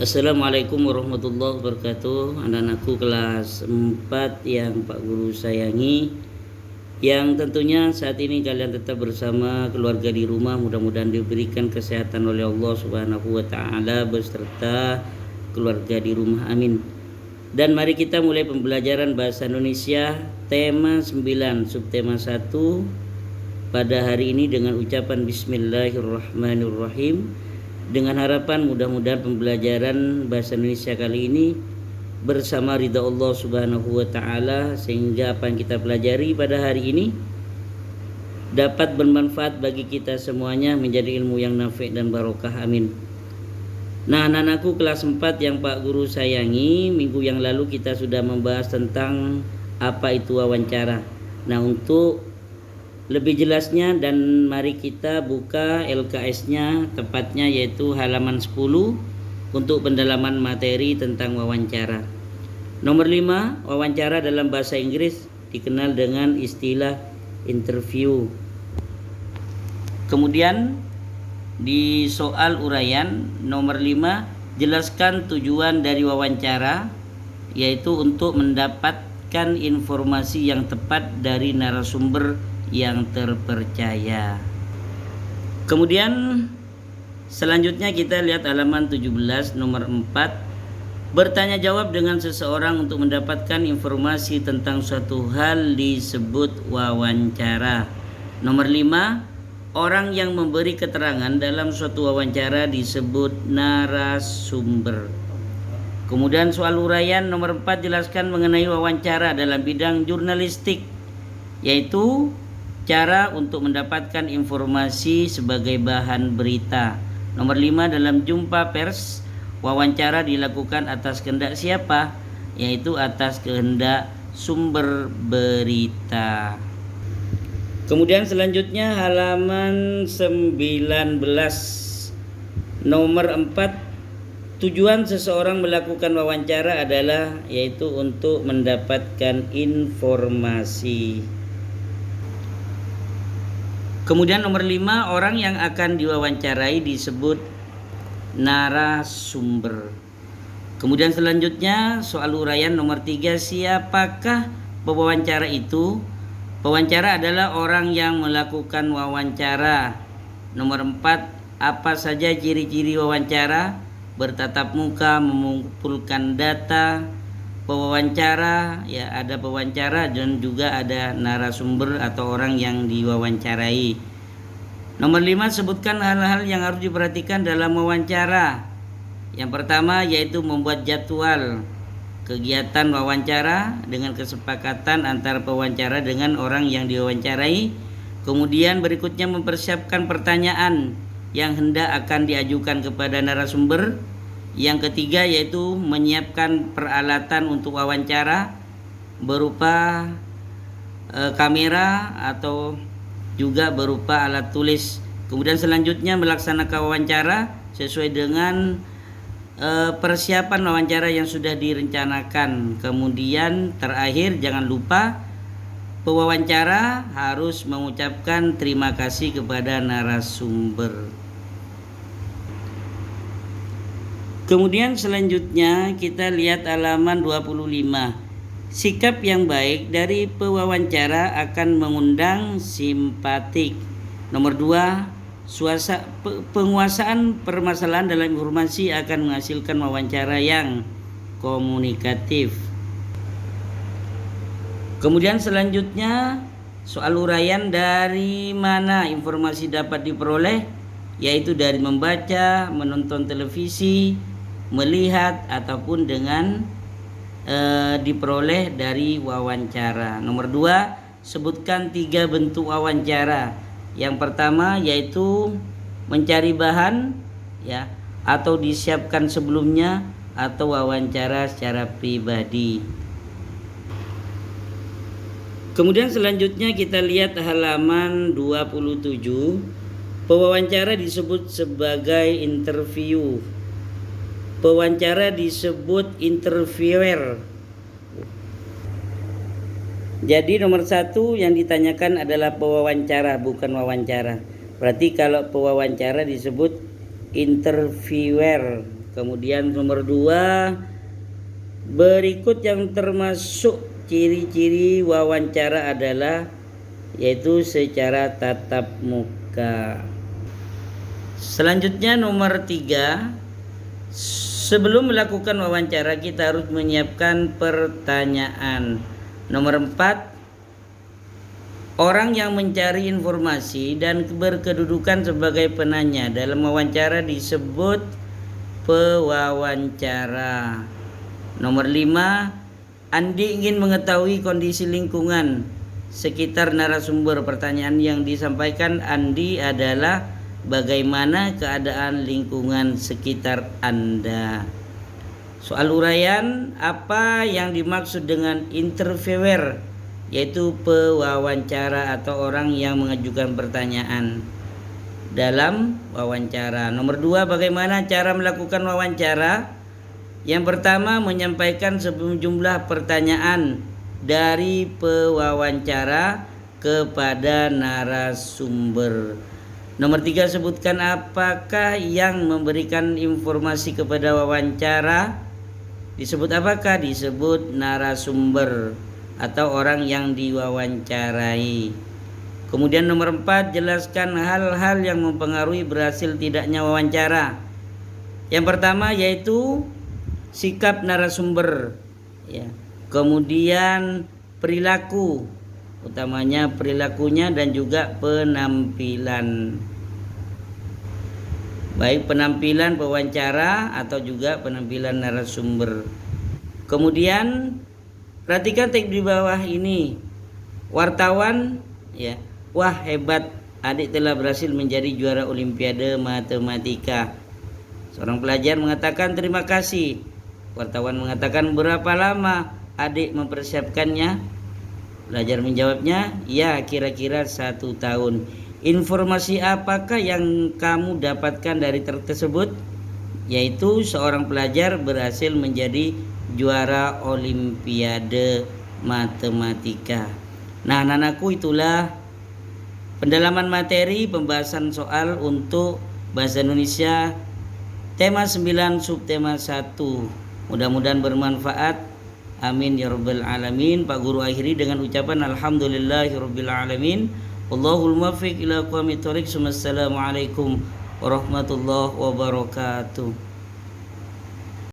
Assalamualaikum warahmatullahi wabarakatuh. Anak-anakku kelas 4 yang Pak Guru sayangi, yang tentunya saat ini kalian tetap bersama keluarga di rumah. Mudah-mudahan diberikan kesehatan oleh Allah Subhanahu wa taala beserta keluarga di rumah, amin. Dan mari kita mulai pembelajaran bahasa Indonesia tema 9 subtema 1 pada hari ini dengan ucapan Bismillahirrahmanirrahim, dengan harapan mudah-mudahan pembelajaran bahasa Indonesia kali ini bersama ridha Allah Subhanahu wa taala, sehingga apa yang kita pelajari pada hari ini dapat bermanfaat bagi kita semuanya, menjadi ilmu yang nafi' dan barokah, amin. Nah, anak-anakku kelas 4 yang Pak Guru sayangi, minggu yang lalu kita sudah membahas tentang apa itu wawancara. Nah, untuk lebih jelasnya, dan mari kita buka LKS-nya, tepatnya yaitu halaman 10 untuk pendalaman materi tentang wawancara. Nomor 5, wawancara dalam bahasa Inggris dikenal dengan istilah interview. Kemudian di soal uraian nomor 5, jelaskan tujuan dari wawancara, yaitu untuk mendapatkan informasi yang tepat dari narasumber yang terpercaya. Kemudian selanjutnya kita lihat halaman 17 nomor 4, bertanya jawab dengan seseorang untuk mendapatkan informasi tentang suatu hal disebut wawancara. Nomor 5, orang yang memberi keterangan dalam suatu wawancara disebut narasumber. Kemudian soal uraian nomor 4, jelaskan mengenai wawancara dalam bidang jurnalistik, yaitu cara untuk mendapatkan informasi sebagai bahan berita. Nomor 5, dalam jumpa pers, wawancara dilakukan atas kehendak siapa? Yaitu atas kehendak sumber berita. Kemudian selanjutnya halaman 19 nomor 4, tujuan seseorang melakukan wawancara adalah yaitu untuk mendapatkan informasi. Kemudian nomor 5, orang yang akan diwawancarai disebut narasumber. Kemudian selanjutnya soal uraian nomor 3, siapakah pewawancara itu? Pewawancara adalah orang yang melakukan wawancara. Nomor 4, apa saja ciri-ciri wawancara? Bertatap muka, mengumpulkan data. Pewawancara, ya ada pewawancara dan juga ada narasumber atau orang yang diwawancarai. Nomor 5, sebutkan hal-hal yang harus diperhatikan dalam wawancara. Yang pertama yaitu membuat jadwal kegiatan wawancara dengan kesepakatan antara pewawancara dengan orang yang diwawancarai. Kemudian berikutnya mempersiapkan pertanyaan yang hendak akan diajukan kepada narasumber. Yang ketiga yaitu menyiapkan peralatan untuk wawancara berupa kamera atau juga berupa alat tulis. Kemudian selanjutnya melaksanakan wawancara sesuai dengan persiapan wawancara yang sudah direncanakan. Kemudian terakhir jangan lupa pewawancara harus mengucapkan terima kasih kepada narasumber. Kemudian selanjutnya kita lihat halaman 25. Sikap yang baik dari pewawancara akan mengundang simpatik. Nomor 2, penguasaan permasalahan dalam informasi akan menghasilkan wawancara yang komunikatif. Kemudian selanjutnya soal uraian dari mana informasi dapat diperoleh, yaitu dari membaca, menonton televisi, melihat ataupun dengan diperoleh dari wawancara. Nomor 2, sebutkan 3 bentuk wawancara. Yang pertama yaitu mencari bahan, ya, atau disiapkan sebelumnya, atau wawancara secara pribadi. Kemudian selanjutnya kita lihat halaman 27. Pewawancara disebut sebagai interview. Pewawancara disebut interviewer. Jadi nomor 1 yang ditanyakan adalah pewawancara, bukan wawancara. Berarti kalau pewawancara disebut interviewer. Kemudian nomor 2, berikut yang termasuk ciri-ciri wawancara adalah, yaitu secara tatap muka. Selanjutnya nomor 3, sebelum melakukan wawancara kita harus menyiapkan pertanyaan. Nomor 4, orang yang mencari informasi dan berkedudukan sebagai penanya dalam wawancara disebut pewawancara. Nomor 5, Andi ingin mengetahui kondisi lingkungan sekitar narasumber. Pertanyaan yang disampaikan Andi adalah, bagaimana keadaan lingkungan sekitar Anda? Soal uraian, apa yang dimaksud dengan interviewer, yaitu pewawancara atau orang yang mengajukan pertanyaan dalam wawancara. Nomor 2, bagaimana cara melakukan wawancara? Yang pertama, menyampaikan sejumlah pertanyaan dari pewawancara kepada narasumber. Nomor 3, sebutkan apakah yang memberikan informasi kepada wawancara. Disebut apakah? Disebut narasumber atau orang yang diwawancarai. Kemudian nomor 4, jelaskan hal-hal yang mempengaruhi berhasil tidaknya wawancara. Yang pertama yaitu sikap narasumber, ya. Kemudian perilaku, utamanya perilakunya dan juga penampilan. Baik penampilan pewawancara atau juga penampilan narasumber. Kemudian perhatikan teks di bawah ini. Wartawan, ya. Wah, hebat, adik telah berhasil menjadi juara olimpiade matematika. Seorang pelajar mengatakan terima kasih. Wartawan mengatakan, berapa lama adik mempersiapkannya? Pelajar menjawabnya, ya kira-kira 1 tahun. Informasi apakah yang kamu dapatkan dari tersebut? Yaitu seorang pelajar berhasil menjadi juara olimpiade matematika. Nah, anak-anakku, itulah pendalaman materi pembahasan soal untuk bahasa Indonesia tema 9 subtema 1. Mudah-mudahan bermanfaat. Amin ya rabbal alamin. Pak Guru akhiri dengan ucapan alhamdulillahirabbil alamin. Wallahul muwaffiq ila aqwamit thoriq. Wassalamualaikum warahmatullahi wabarakatuh.